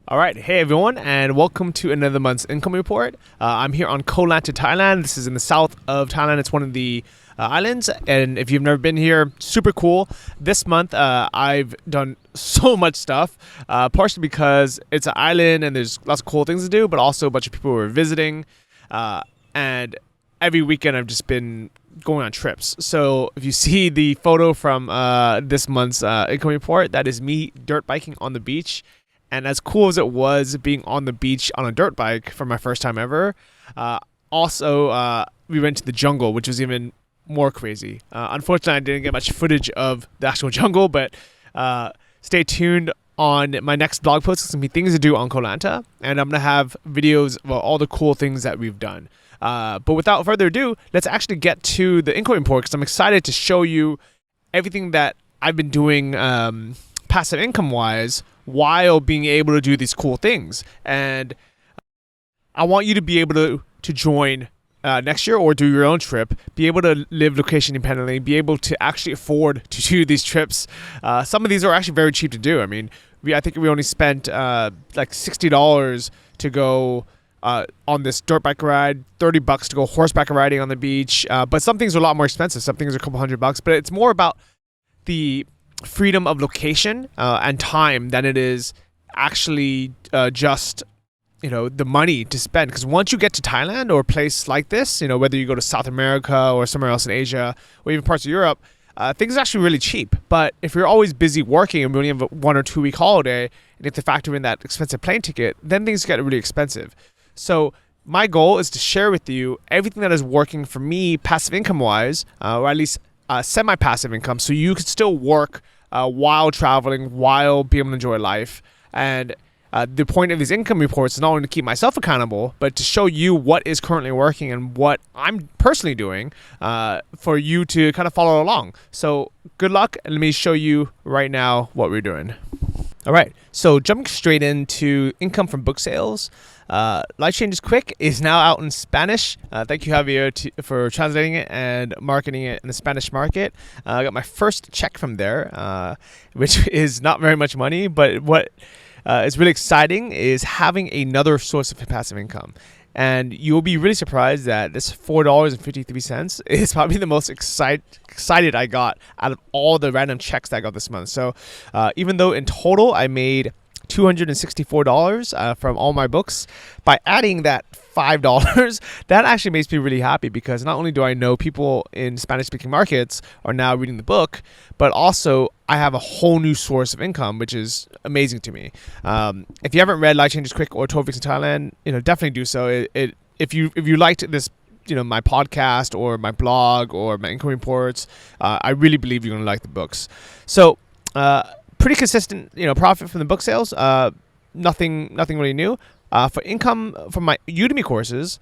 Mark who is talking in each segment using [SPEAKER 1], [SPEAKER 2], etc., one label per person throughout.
[SPEAKER 1] All right, hey everyone, and welcome to another month's income report. I'm here on Koh Lanta, Thailand. This is in the south of Thailand. It's one of the islands, and if you've never been here, super cool. This month, I've done so much stuff, partially because it's an island and there's lots of cool things to do, but also a bunch of people who are visiting, and every weekend I've just been going on trips. So if you see the photo from this month's income report, that is me dirt biking on the beach. And as cool as it was being on the beach on a dirt bike for my first time ever, we went to the jungle, which was even more crazy. Unfortunately, I didn't get much footage of the actual jungle, but stay tuned on my next blog post. There's going to be things to do on Koh Lanta, and I'm going to have videos of all the cool things that we've done. But without further ado, let's actually get to the income report because I'm excited to show you everything that I've been doing passive income-wise while being able to do these cool things. And I want you to be able to join next year or do your own trip, be able to live location independently, be able to actually afford to do these trips. Some of these are actually very cheap to do. I mean, I think we only spent like $60 to go on this dirt bike ride, $30 to go horseback riding on the beach. But some things are a lot more expensive. Some things are a couple $100, but it's more about the freedom of location and time than it is actually just the money to spend. Because once you get to Thailand or a place like this, whether you go to South America or somewhere else in Asia or even parts of Europe, things are actually really cheap. But if you're always busy working and we only have a 1 or 2 week holiday and you have to factor in that expensive plane ticket, then things get really expensive. So my goal is to share with you everything that is working for me passive income wise, or at least semi-passive income, so you could still work while traveling, while being able to enjoy life. And the point of these income reports is not only to keep myself accountable, but to show you what is currently working and what I'm personally doing for you to kind of follow along. So good luck, and let me show you right now what we're doing. All right, so jumping straight into income from book sales. Life Changes Quick is now out in Spanish. Thank you, Javier, for translating it and marketing it in the Spanish market. I got my first check from there, which is not very much money, but what is really exciting is having another source of passive income. And you'll be really surprised that this $4.53 is probably the most excited I got out of all the random checks that I got this month. So even though in total I made $264 from all my books, by adding that $5, that actually makes me really happy because not only do I know people in Spanish-speaking markets are now reading the book, but also I have a whole new source of income, which is amazing to me. If you haven't read Life Changes Quick or 12 Weeks in Thailand, definitely do so. If you liked this, my podcast or my blog or my income reports, I really believe you're going to like the books. So, pretty consistent, profit from the book sales. Nothing really new. For income from my Udemy courses,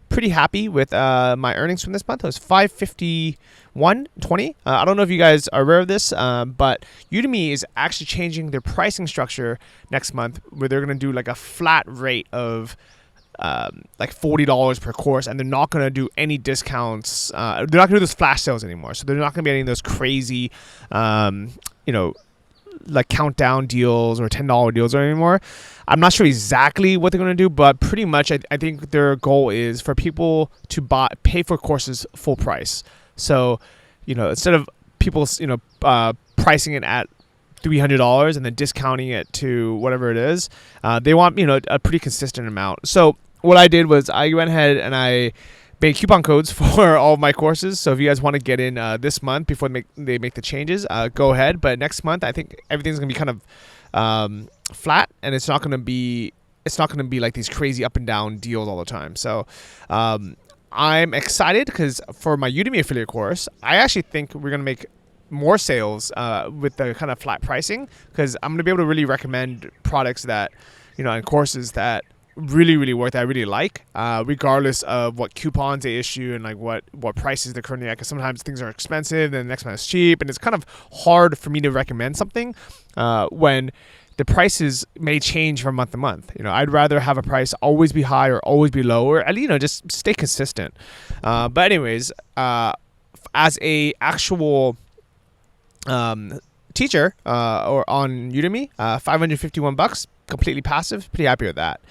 [SPEAKER 1] pretty happy with my earnings from this month. It was $551.20. I don't know if you guys are aware of this, but Udemy is actually changing their pricing structure next month, where they're going to do like a flat rate of like $40 per course, and they're not going to do any discounts. They're not going to do those flash sales anymore. So they're not going to be any of those crazy, like countdown deals or $10 deals anymore. I'm not sure exactly what they're going to do, but pretty much I think their goal is for people to pay for courses full price. So, instead of people, pricing it at $300 and then discounting it to whatever it is, they want, a pretty consistent amount. So what I did was I went ahead and I made coupon codes for all of my courses. So if you guys want to get in this month before they make the changes, go ahead. But next month, I think everything's going to be kind of flat, and it's not going to be like these crazy up and down deals all the time. So I'm excited because for my Udemy affiliate course, I actually think we're going to make more sales with the kind of flat pricing, because I'm going to be able to really recommend products that, and courses that really, really work, that I really like, regardless of what coupons they issue and like what prices they're currently at. Because sometimes things are expensive, then the next month is cheap, and it's kind of hard for me to recommend something when the prices may change from month to month. I'd rather have a price always be high or always be low, or just stay consistent. But anyways, as a actual teacher or on Udemy, $551, completely passive. Pretty happy with that.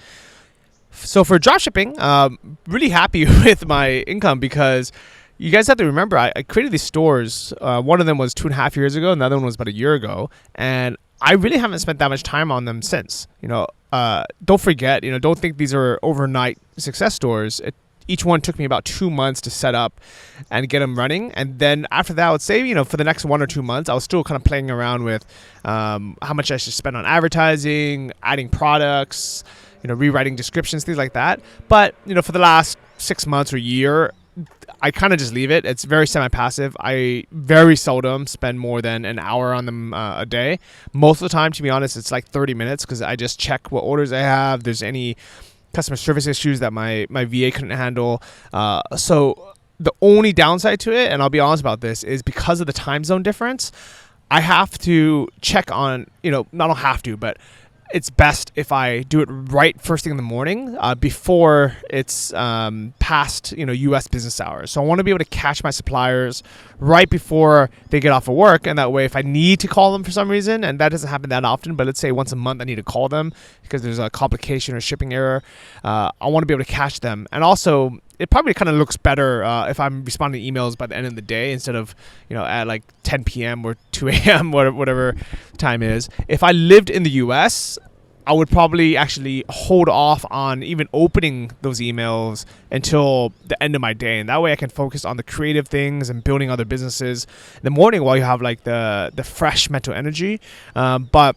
[SPEAKER 1] So for dropshipping, really happy with my income because you guys have to remember I created these stores. One of them was 2.5 years ago, and the other one was about a year ago, and I really haven't spent that much time on them since. Don't forget, don't think these are overnight success stores. Each one took me about 2 months to set up and get them running. And then after that, I would say, for the next 1 or 2 months, I was still kind of playing around with how much I should spend on advertising, adding products, rewriting descriptions, things like that. But, for the last 6 months or year, I kind of just leave it. It's very semi-passive. I very seldom spend more than an hour on them a day. Most of the time, to be honest, it's like 30 minutes because I just check what orders I have. There's any customer service issues that my VA couldn't handle. So the only downside to it, and I'll be honest about this, is because of the time zone difference, I have to check on, I don't have to, but it's best if I do it right first thing in the morning before it's past, U.S. business hours. So I want to be able to catch my suppliers right before they get off of work. And that way, if I need to call them for some reason, and that doesn't happen that often, but let's say once a month I need to call them because there's a complication or shipping error, I want to be able to catch them. And also, it probably kind of looks better if I'm responding to emails by the end of the day instead of, at like 10 p.m. or 2 a.m., whatever time is. If I lived in the U.S., I would probably actually hold off on even opening those emails until the end of my day. And that way I can focus on the creative things and building other businesses in the morning while you have like the fresh mental energy. But,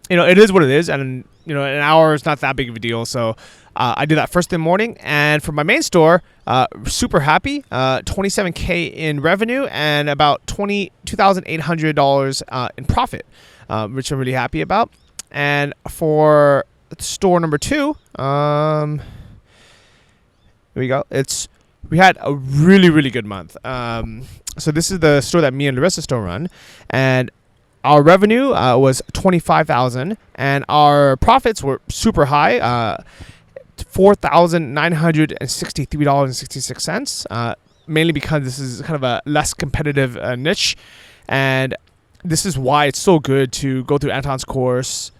[SPEAKER 1] it is what it is. And, an hour is not that big of a deal. So I do that first thing in the morning. And for my main store, super happy, $27K in revenue and about $22,800 in profit, which I'm really happy about. And for store number 2, here we go. We had a really, really good month. So this is the store that me and Larissa still run, and our revenue was $25,000, and our profits were super high, $4,963.66. Mainly because this is kind of a less competitive niche, and this is why it's so good to go through Anton's course.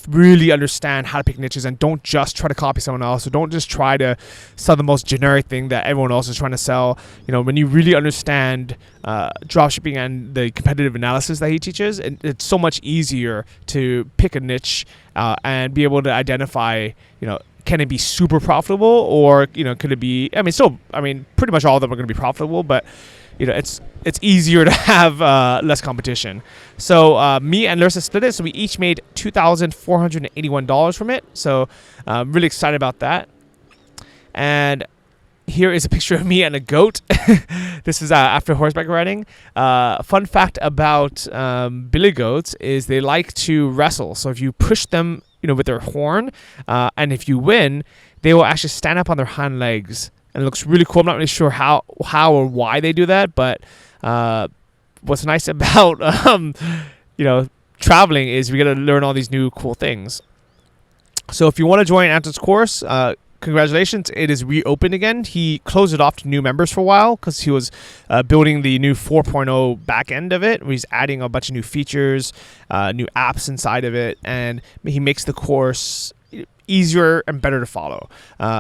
[SPEAKER 1] Really understand how to pick niches and don't just try to copy someone else, or don't just try to sell the most generic thing that everyone else is trying to sell. When you really understand dropshipping and the competitive analysis that he teaches, it's so much easier to pick a niche and be able to identify, can it be super profitable, or, could it be, pretty much all of them are going to be profitable, but it's easier to have less competition. So me and Larissa split it, so we each made $2,481 from it. So I'm really excited about that. And here is a picture of me and a goat. This is after horseback riding. Fun fact about billy goats is they like to wrestle. So if you push them, with their horn, and if you win, they will actually stand up on their hind legs. And it looks really cool. I'm not really sure how or why they do that, but what's nice about traveling is we get to learn all these new cool things. So if you want to join Anton's course, congratulations, it is reopened again. He closed it off to new members for a while because he was building the new 4.0 back end of it. He's adding a bunch of new features, new apps inside of it, and he makes the course easier and better to follow.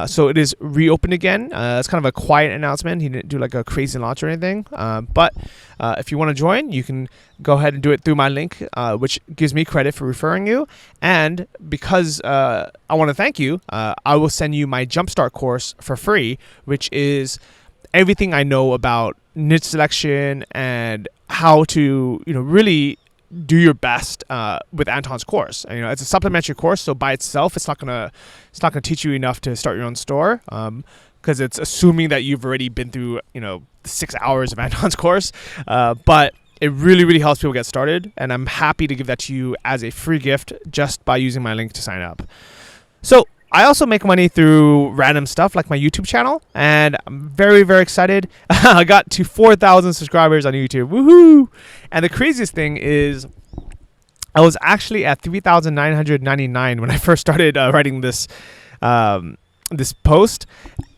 [SPEAKER 1] So it is reopened again. It's kind of a quiet announcement. He didn't do like a crazy launch or anything. But if you want to join, you can go ahead and do it through my link, which gives me credit for referring you. And because I want to thank you, I will send you my Jumpstart course for free, which is everything I know about niche selection and how to, really do your best with Anton's course. And, it's a supplementary course, so by itself, it's not gonna teach you enough to start your own store, because it's assuming that you've already been through 6 hours of Anton's course. But it really, really helps people get started, and I'm happy to give that to you as a free gift just by using my link to sign up. So I also make money through random stuff like my YouTube channel, and I'm very, very excited. I got to 4,000 subscribers on YouTube. Woohoo! And the craziest thing is I was actually at 3,999 when I first started writing this this post,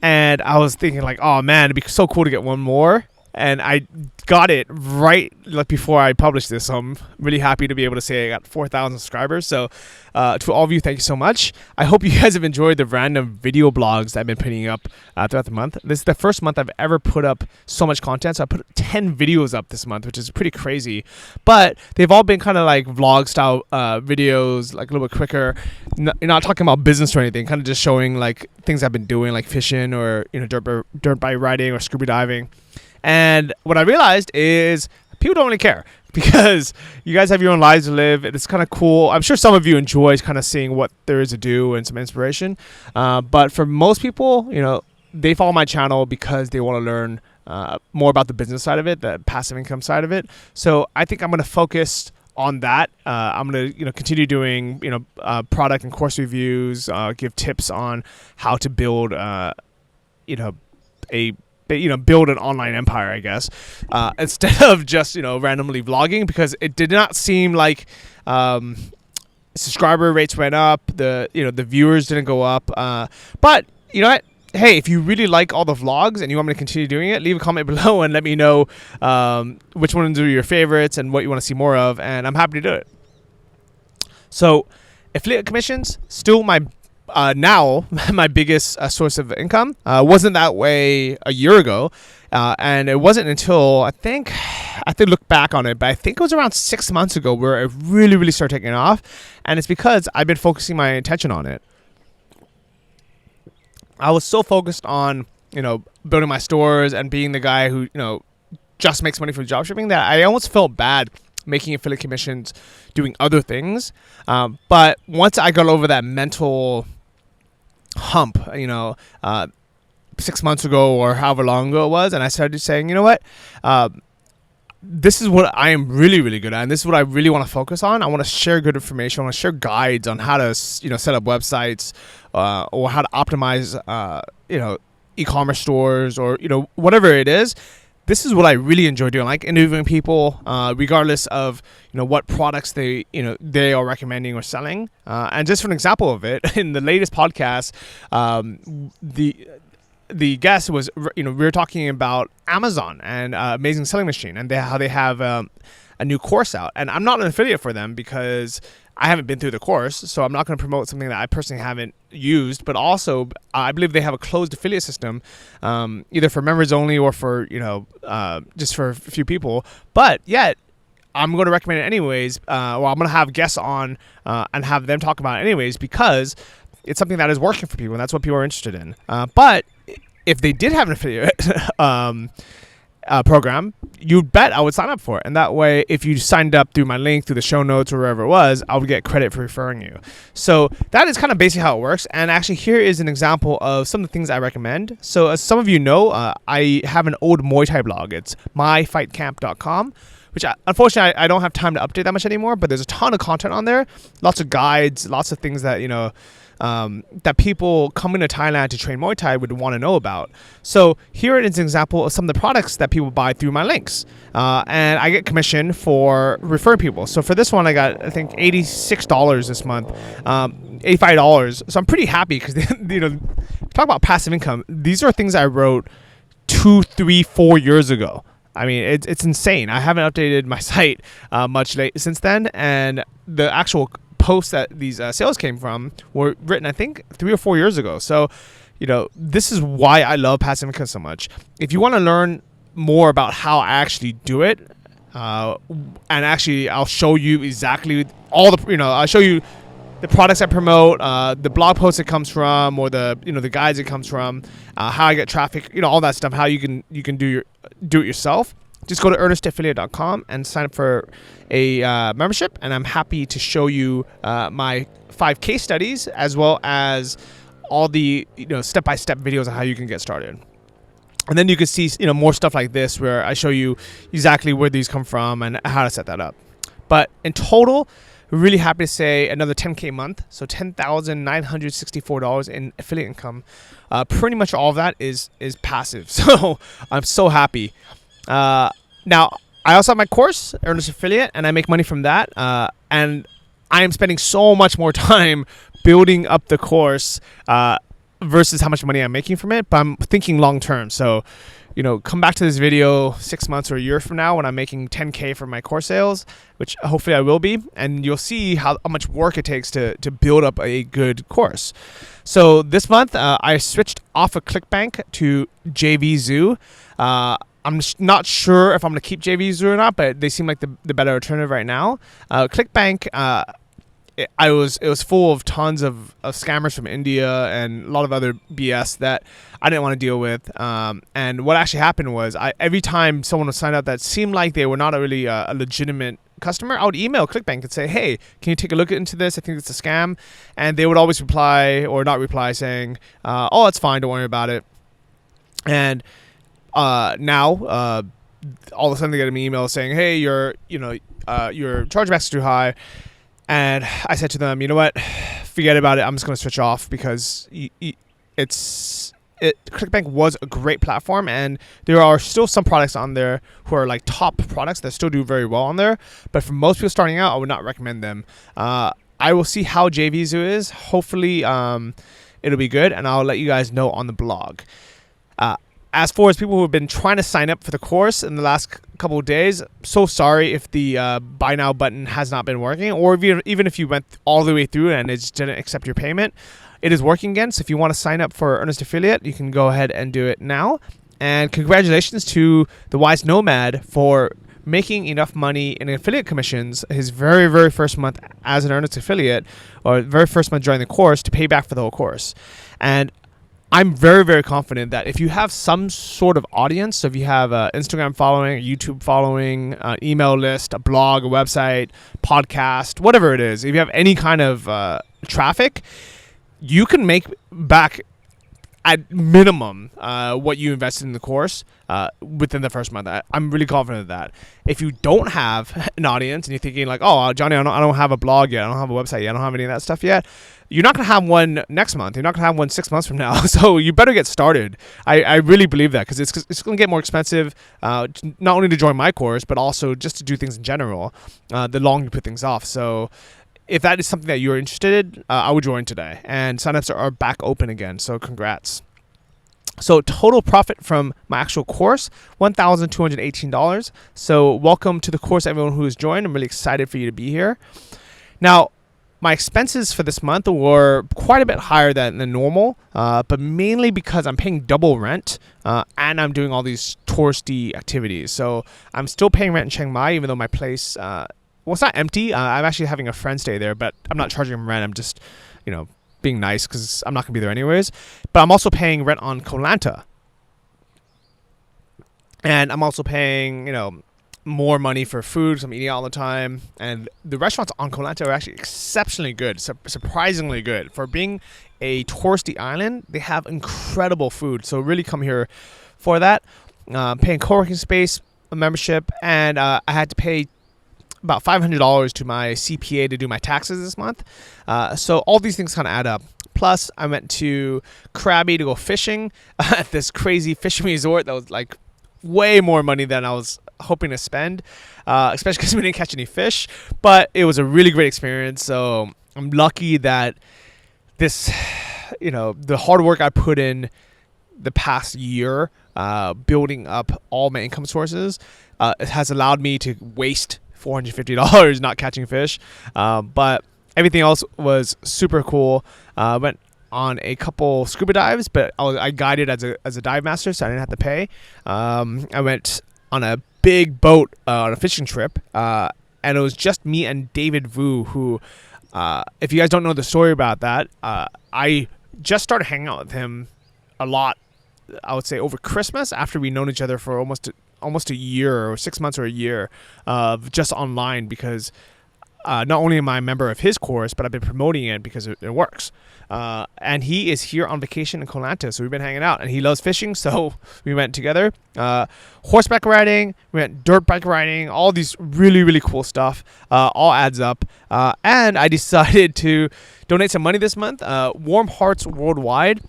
[SPEAKER 1] and I was thinking like, oh man, it'd be so cool to get one more. and I got it right like before I published this. So I'm really happy to be able to say I got 4,000 subscribers. So to all of you, thank you so much. I hope you guys have enjoyed the random video blogs that I've been putting up throughout the month. This is the first month I've ever put up so much content. So I put 10 videos up this month, which is pretty crazy. But they've all been kind of like vlog style videos, like a little bit quicker. You're not talking about business or anything, kind of just showing like things I've been doing, like fishing or dirt bike riding or scuba diving. And what I realized is people don't really care because you guys have your own lives to live. It's kind of cool. I'm sure some of you enjoy kind of seeing what there is to do and some inspiration. But for most people, they follow my channel because they want to learn more about the business side of it, the passive income side of it. So I think I'm going to focus on that. I'm going to continue doing product and course reviews, give tips on how to build build an online empire, I guess, instead of just randomly vlogging, because it did not seem like subscriber rates went up, the viewers didn't go up, but you know what? Hey, if you really like all the vlogs and you want me to continue doing it, leave a comment below and let me know which ones are your favorites and what you want to see more of, and I'm happy to do it. So affiliate commissions, still my now my biggest source of income. Wasn't that way a year ago, and it wasn't until I think look back on it, but I think it was around 6 months ago where it really started taking off, and it's because I've been focusing my attention on it. I was so focused on building my stores and being the guy who just makes money from job shipping that I almost felt bad making affiliate commissions doing other things. But once I got over that mental hump, 6 months ago or however long ago it was, and I started saying, this is what I am really good at, and this is what I really want to focus on. I want to share good information. I want to share guides on how to set up websites or how to optimize e-commerce stores or whatever it is. This is what I really enjoy doing. I like interviewing people, regardless of what products they are recommending or selling. And just for an example of it, in the latest podcast, the guest was we were talking about Amazon and Amazing Selling Machine and how they have a new course out. And I'm not an affiliate for them because I haven't been through the course, so I'm not going to promote something that I personally haven't used. But also, I believe they have a closed affiliate system, either for members only or for just for a few people. But yet, I'm going to recommend it anyways. I'm going to have guests on and have them talk about it anyways because it's something that is working for people, and that's what people are interested in. But if they did have an affiliate program, you'd bet I would sign up for it. And that way, if you signed up through my link, through the show notes or wherever it was, I would get credit for referring you. So that is kind of basically how it works. And actually, here is an example of some of the things I recommend. So as some of you know, I have an old Muay Thai blog. It's myfightcamp.com, which unfortunately I don't have time to update that much anymore, but there's a ton of content on there. Lots of guides, lots of things that, that people coming to Thailand to train Muay Thai would want to know about. So here is an example of some of the products that people buy through my links. And I get commission for referring people. So for this one, I got, I think, $86 this month, $85. So I'm pretty happy because, talk about passive income. These are things I wrote 2, 3, 4 years ago. I mean, it's insane. I haven't updated my site much since then. And the actual posts that these sales came from were written, I think, 3 or 4 years ago. So, this is why I love passive income so much. If you want to learn more about how I actually do it, and actually I'll show you exactly all the, I'll show you the products I promote, the blog posts it comes from, or the the guides it comes from, how I get traffic, all that stuff, how you can do it yourself. Just go to earnestaffiliate.com and sign up for a membership, and I'm happy to show you my 5 case studies as well as all the step-by-step videos on how you can get started. And then you can see more stuff like this where I show you exactly where these come from and how to set that up. But in total, really happy to say another 10K a month, so $10,964 in affiliate income. Pretty much all of that is passive, so I'm so happy. Now, I also have my course, Earnest Affiliate, and I make money from that. And I am spending so much more time building up the course versus how much money I'm making from it. But I'm thinking long term. So, come back to this video 6 months or a year from now when I'm making 10K from my course sales, which hopefully I will be, and you'll see how much work it takes to build up a good course. So this month, I switched off of ClickBank to JVZoo. I'm not sure if I'm going to keep JVZoo or not, but they seem like the better alternative right now. ClickBank, it was full of tons of scammers from India and a lot of other BS that I didn't want to deal with. And what actually happened was every time someone would sign up that seemed like they were not a really a legitimate customer, I would email ClickBank and say, hey, can you take a look into this? I think it's a scam. And they would always reply or not reply saying, oh, it's fine, don't worry about it. And now all of a sudden they get an email saying, hey, your chargeback is too high. And I said to them, you know what, forget about it. I'm just going to switch off because ClickBank was a great platform, and there are still some products on there who are like top products that still do very well on there. But for most people starting out, I would not recommend them. I will see how JVZoo is. Hopefully, it'll be good, and I'll let you guys know on the blog. As far as people who have been trying to sign up for the course in the last couple of days, so sorry if the buy now button has not been working, or even if you went all the way through and it just didn't accept your payment, it is working again. So if you want to sign up for Earnest Affiliate, you can go ahead and do it now. And congratulations to the Wise Nomad for making enough money in affiliate commissions his very, very first month as an Earnest Affiliate, or very first month joining the course, to pay back for the whole course. And I'm very, very confident that if you have some sort of audience, so if you have an Instagram following, a YouTube following, an email list, a blog, a website, podcast, whatever it is, if you have any kind of traffic, you can make back at minimum what you invested in the course within the first month. I'm really confident of that. If you don't have an audience and you're thinking like, oh, Johnny, I don't have a blog yet, I don't have a website yet, I don't have any of that stuff yet, you're not going to have one next month. You're not going to have one 6 months from now. So you better get started. I really believe that, because it's going to get more expensive, not only to join my course, but also just to do things in general, the longer you put things off. So if that is something that you're interested in, I would join today. And signups are back open again, so congrats. So total profit from my actual course, $1,218. So welcome to the course, everyone who has joined. I'm really excited for you to be here. Now, my expenses for this month were quite a bit higher than normal, but mainly because I'm paying double rent and I'm doing all these touristy activities. So I'm still paying rent in Chiang Mai, even though my place, well, it's not empty. I'm actually having a friend stay there, but I'm not charging him rent. I'm just, being nice because I'm not going to be there anyways. But I'm also paying rent on Koh Lanta. And I'm also paying, more money for food, so I'm eating out all the time. And the restaurants on Koh Lanta are actually exceptionally good, surprisingly good. For being a touristy island, they have incredible food. So really come here for that. Paying co-working space, a membership, and I had to pay about $500 to my CPA to do my taxes this month. So all these things kind of add up. Plus, I went to Krabi to go fishing at this crazy fishing resort that was like way more money than I was hoping to spend, especially because we didn't catch any fish. But it was a really great experience. So I'm lucky that this, the hard work I put in the past year, building up all my income sources, has allowed me to waste $450 not catching fish, but everything else was super cool. Went on a couple scuba dives, but I guided as a dive master, so I didn't have to pay. I went on a big boat on a fishing trip, and it was just me and David Vu, who, if you guys don't know the story about that, I just started hanging out with him a lot, I would say, over Christmas, after we'd known each other for almost a year, or 6 months or a year, just online, because not only am I a member of his course, but I've been promoting it because it works. And he is here on vacation in Koh Lanta, so we've been hanging out, and he loves fishing, so we went together. Horseback riding, we went dirt bike riding, all these really, really cool stuff, all adds up. And I decided to donate some money this month. Warm Hearts Worldwide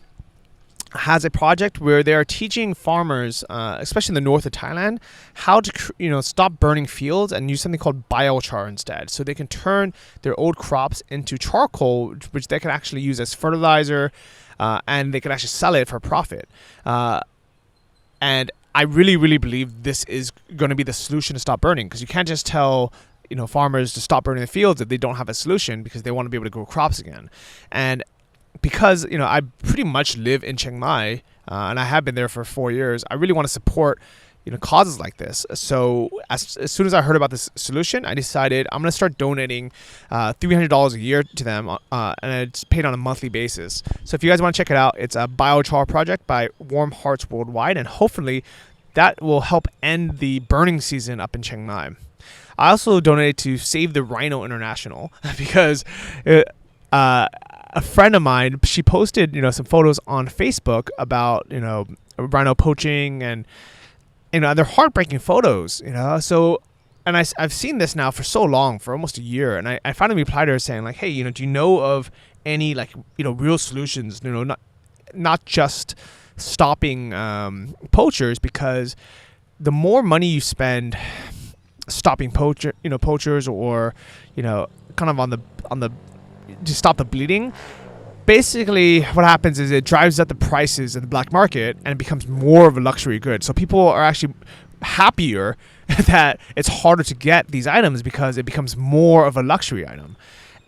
[SPEAKER 1] has a project where they are teaching farmers, especially in the north of Thailand, how to stop burning fields and use something called biochar instead. So they can turn their old crops into charcoal, which they can actually use as fertilizer, and they can actually sell it for profit. And I really, really believe this is going to be the solution to stop burning, because you can't just tell farmers to stop burning the fields if they don't have a solution, because they want to be able to grow crops again. And because I pretty much live in Chiang Mai, and I have been there for 4 years, I really want to support causes like this. So as soon as I heard about this solution, I decided I'm going to start donating $300 a year to them, and it's paid on a monthly basis. So if you guys want to check it out, it's a biochar project by Warm Hearts Worldwide, and hopefully that will help end the burning season up in Chiang Mai. I also donated to Save the Rhino International because a friend of mine, she posted some photos on Facebook about rhino poaching, and they're heartbreaking photos, so, and I've seen this now for so long, for almost a year, and I finally replied to her saying like, hey, do you know of any real solutions, not just stopping poachers, because the more money you spend stopping poachers, or kind of on the to stop the bleeding, basically what happens is it drives up the prices in the black market, and it becomes more of a luxury good. So people are actually happier that it's harder to get these items, because it becomes more of a luxury item.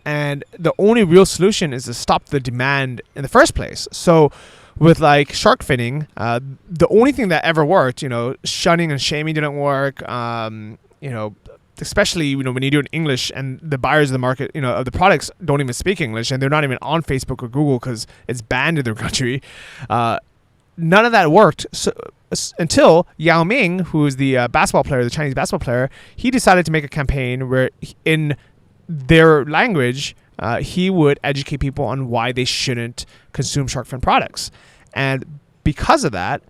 [SPEAKER 1] And the only real solution is to stop the demand in the first place. So with shark finning, the only thing that ever worked, shunning and shaming didn't work. Especially when you do it in English, and the buyers of the market, of the products, don't even speak English, and they're not even on Facebook or Google because it's banned in their country. None of that worked. So until Yao Ming, who is the basketball player, the Chinese basketball player, he decided to make a campaign where, in their language, he would educate people on why they shouldn't consume shark fin products, and because of that,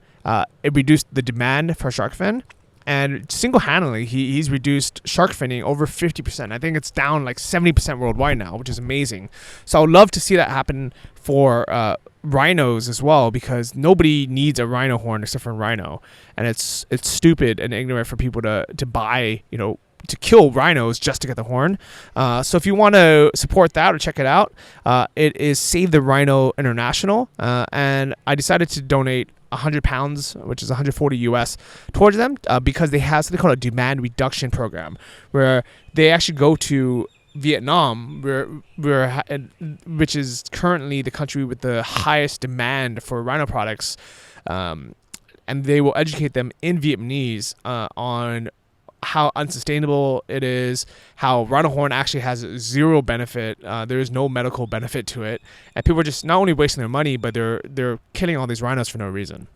[SPEAKER 1] it reduced the demand for shark fin. And single-handedly, he's reduced shark finning over 50%. I think it's down 70% worldwide now, which is amazing. So I would love to see that happen for rhinos as well, because nobody needs a rhino horn except for a rhino. And it's stupid and ignorant for people to buy, to kill rhinos just to get the horn. So if you want to support that or check it out, it is Save the Rhino International. And I decided to donate £100, which is 140 US, towards them, because they have something called a demand reduction program, where they actually go to Vietnam, which is currently the country with the highest demand for rhino products, and they will educate them in Vietnamese on how unsustainable it is, how rhino horn actually has zero benefit. There is no medical benefit to it, and people are just not only wasting their money, but they're killing all these rhinos for no reason.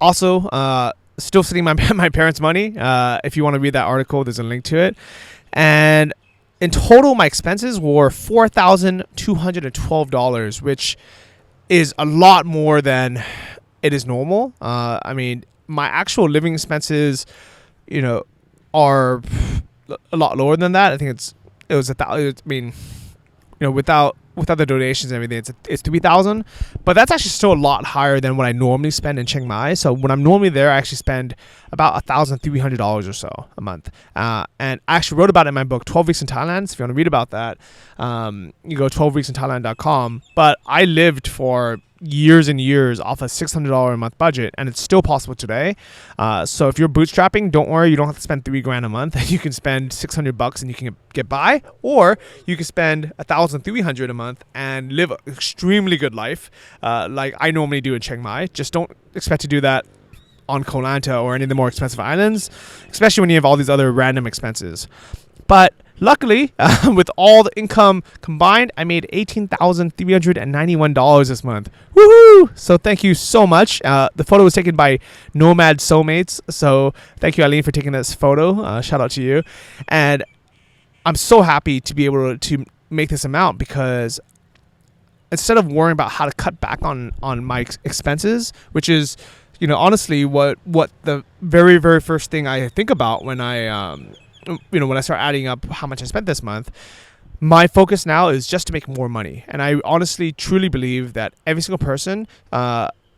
[SPEAKER 1] Also, still stealing my parents' money. If you want to read that article, there's a link to it. And in total, my expenses were $4,212, which is a lot more than it is normal. I mean, my actual living expenses, are a lot lower than that. I think it was without the donations and everything, it's $3,000, but that's actually still a lot higher than what I normally spend in Chiang Mai. So when I'm normally there, I actually spend about $1,300 or so a month. And I actually wrote about it in my book, 12 Weeks in Thailand. So if you want to read about that, you go 12weeksinthailand.com. But I lived for years and years off a $600 a month budget, and it's still possible today. So if you're bootstrapping, don't worry, you don't have to spend $3,000 a month. You can spend $600 and you can get by, or you can spend $1,300 a month and live an extremely good life, like I normally do in Chiang Mai. Just don't expect to do that on Koh Lanta or any of the more expensive islands, especially when you have all these other random expenses. But luckily, with all the income combined, I made $18,391 this month. Woohoo! So thank you so much. The photo was taken by Nomad Soulmates. So thank you, Eileen, for taking this photo. Shout out to you. And I'm so happy to be able to make this amount, because instead of worrying about how to cut back on my expenses, which is, honestly what the very, very first thing I think about when when I start adding up how much I spent this month, my focus now is just to make more money. And I honestly, truly believe that every single person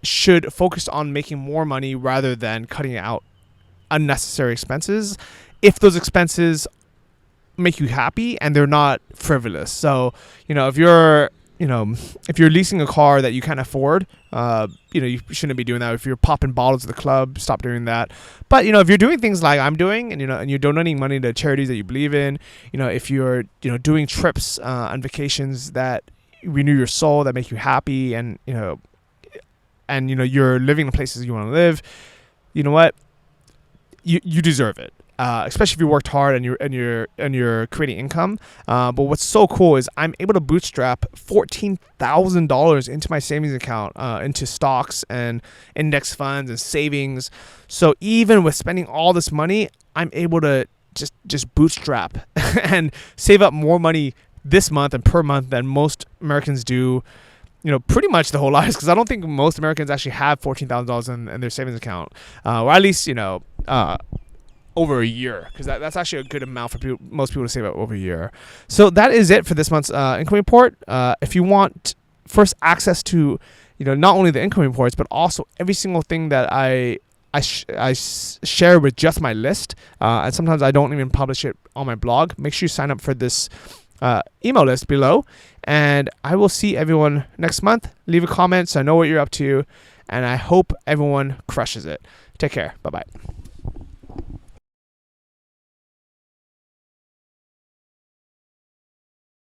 [SPEAKER 1] should focus on making more money rather than cutting out unnecessary expenses, if those expenses make you happy and they're not frivolous. So, if you're if you're leasing a car that you can't afford, you shouldn't be doing that. If you're popping bottles at the club, stop doing that. But if you're doing things like I'm doing, and you're donating money to charities that you believe in, if you're doing trips on vacations that renew your soul, that make you happy, and you're living in places you want to live, you know what? You deserve it. Especially if you worked hard and you're creating income. But what's so cool is I'm able to bootstrap $14,000 into my savings account, into stocks and index funds and savings. So even with spending all this money, I'm able to just bootstrap and save up more money this month and per month than most Americans do. Pretty much the whole lives, because I don't think most Americans actually have $14,000 in their savings account, or at least over a year, because that's actually a good amount for most people to save up over a year. So that is it for this month's income report. If you want first access to not only the income reports, but also every single thing that I share with just my list, and sometimes I don't even publish it on my blog, make sure you sign up for this email list below, and I will see everyone next month. Leave a comment so I know what you're up to, and I hope everyone crushes it. Take care. Bye-bye.